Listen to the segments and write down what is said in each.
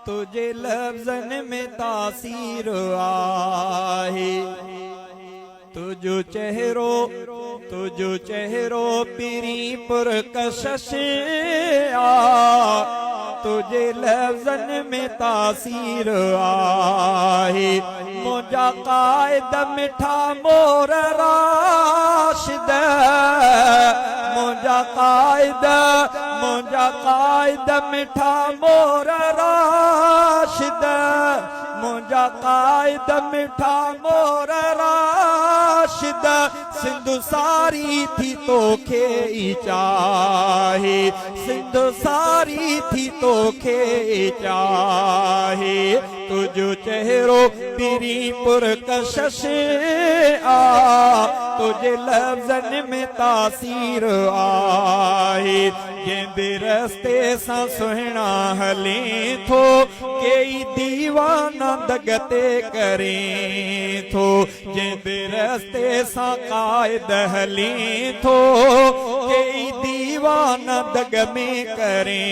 तुझे लफ्ज़न में तासीर आहे। तुझो चेहरो पीरी पुरकशिश आ, तुझे लफ्ज़न में तासीर आहे। मुझा कायद मिठा मोर राशिद, मुझा कायद मिठा मोर राशिद, मुझा कायद मिठा मोर राशिद। सिंधु सारी थी तोखे ई चाहे, सिंधु सारी थी तोखे चाहे। तुझो चेहरो पीरी पुरकशिश आ, तुझे लफ्ज़न में तासीर आहे। जंहिं रस्ते सां सुहिणा हले थो, कई दीवाना दगते करे थो। जंहिं रस्ते सां कायद हले थो, कई दीवाना दग में करे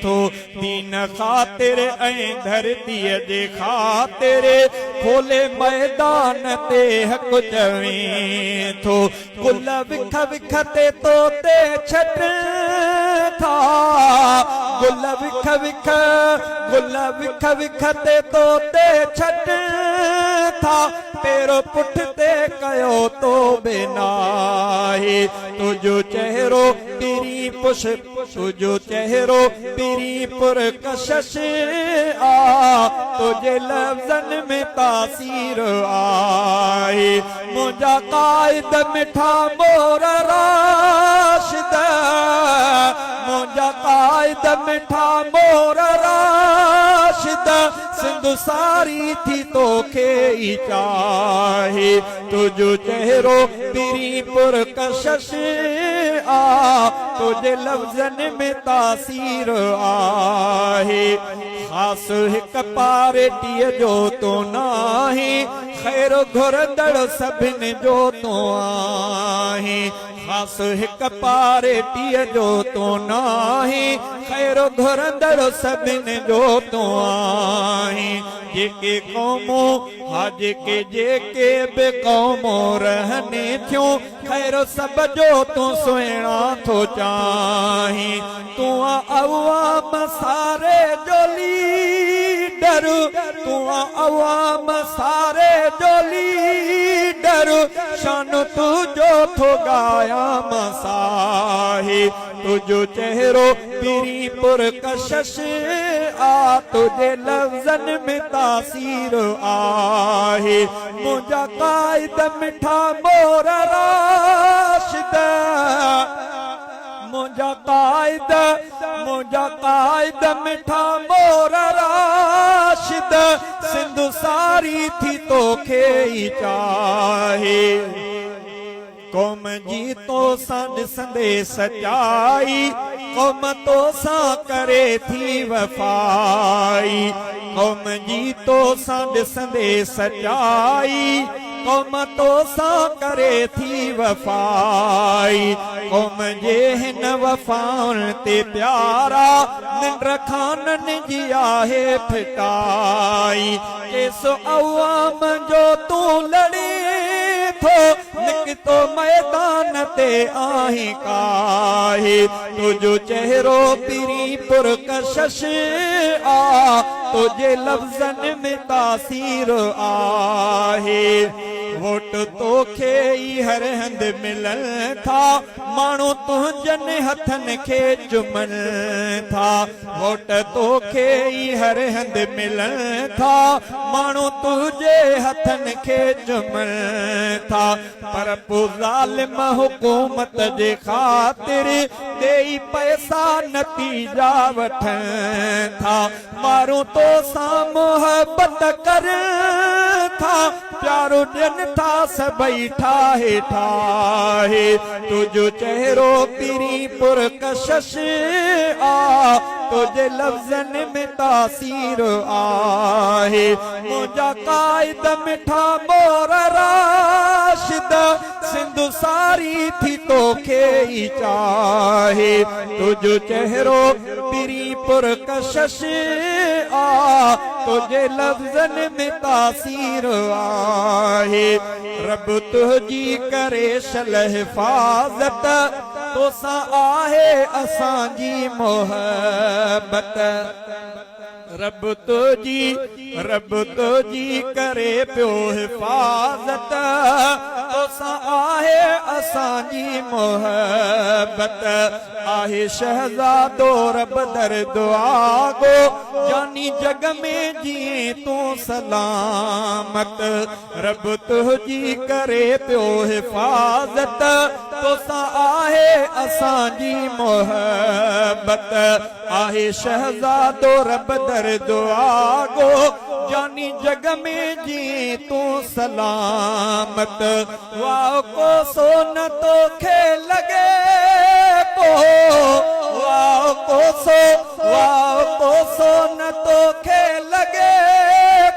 थो। दीन ख़ातिर ऐं धरतीअ जे ख़ातिर खोले मैदान ते हक़ चवे थो। गुल विख विख ते तोते छॾ था, गुल विख विख ते तोते छॾ था। तेरो पुठिते कयो तो बिनाहे। तुझो चेहरो पीरी तुझो चेहरो पीरी पुरकशिश आ, तुझे लफ्ज़न में तासीर आहे। मुझा कायद मिठा मोर राशिद, मुझा कायद मिठा मोर राशिद। सिंधु सारी थी तोखे ई चाहे। तुझो चेहरो पीरी पुरकशिश आ, तुझे लफ्ज़न में तासीर आहे। ख़ास हिक पार्टीअ जो तो नाहे, ख़ैर घुरंदड़ सभिनि जो तो आहे। ख़ास हिक पार्टीअ जो तो नाहे, ख़ैर घुरंदड़ सभिनि जो तो आहे। जेके क़ौमूं हा जेके बि क़ौमूं रहनि थियूं, ख़ैर सब जो तूं सुहिणा थो चाहीं। तूं अवाम सारे जो लीडर, तूं अवाम सारे जो लीडर। शान तुझो थो गाया मसाही। तुझो चेहरो पीरी पुरकशिश आ, तुझे लफ्ज़न में तासीर आहे। मुझा कायद मिठा मोर राशिद, मुझा कायद मिठा मोर राशिद। सिंधु सारी थी तोखे ई चाहे। कौम जी तो सां ॾिसंदे सचाई, कौम तो सां करे थी वफ़ाई। कौम जी तो सां ॾिसंदे सचाई, कौम तो सां करे थी वफ़ाई। कौम जे हिन वफ़ाउनि ते प्यारा निंड खाननि जी आहे फिटाई। केसो अवाम जो तूं लड़े थो, निकितो मैदान ते आहीं काहे। तुझो चेहरो पीरी पुरकशिश आ, तुझे लफ्ज़न में तासीर आहे। वोट तोखे ई हर हंध मिलन था, माण्हू तुंहिंजनि हथनि खे चुमन था। वोट तोखे ई हर हंध मिलन था, माण्हू तुंहिंजे हथनि खे चुमन था। पर पोइ ज़ालिम हुकूमत जे ख़ातिर ॾेई पैसा नतीजा वठनि था। माण्हू तो सां मोहबत करनि था, प्यारो ॾियनि था सभई ठाहे ठाहे। तुझो चेहरो पीरी पुरकशिश आ, तुझे लफ्ज़न में तासीर आहे। मुझा कायद मिठा मोर राशिद। सिंध सारी थी तोखे ई चाहे तुझो चेहरो पिरी पुरकशिश आ तुझे लफ्ज़न में तासीर आहे रब तुझी करे शल हिफाज़त तोसां आहे असांजी मोहब्बत रब तुझी करे पियो हिफाज़त तोसां आहे असांजी मोहब्बत आहे शहज़ादो रब दर दुआ गो जानी जग में जीए तूं सलामत रब तुझी करे पियो हिफाज़त तोसां आहे असांजी मोहब्बत आहे शहज़ादो रब दर दुआ गो जानी जग में जी तूं सलामत वाह को सोन तोखे लगे को वाह को सोन तोखे लगे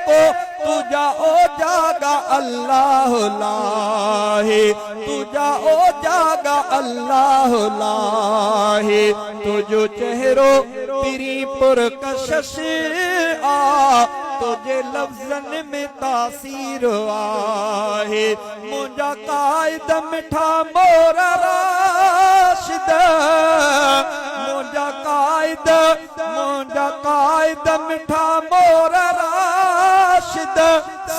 को तुझा ओ जागा अल्लाह लाहे तुझा ओ जागा अल्लाह लाहे तुझो चेहरो पिरी पुरकशिश आ तुझे लफ्ज़न में तासीर आहे मुंहिंजा कायद मिठा मोर राशिद मुंहिंजा कायद मिठा मोर राशिद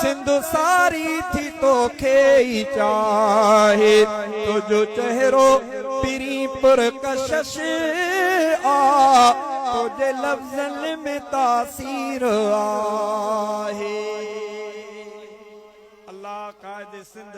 सिंध सारी थी तोखे ई चाहे तुझो चेहरो पिरी पुरकशिश आ तुझे लफ्ज़न में तासीर आहे अल्लाह कायद सिंध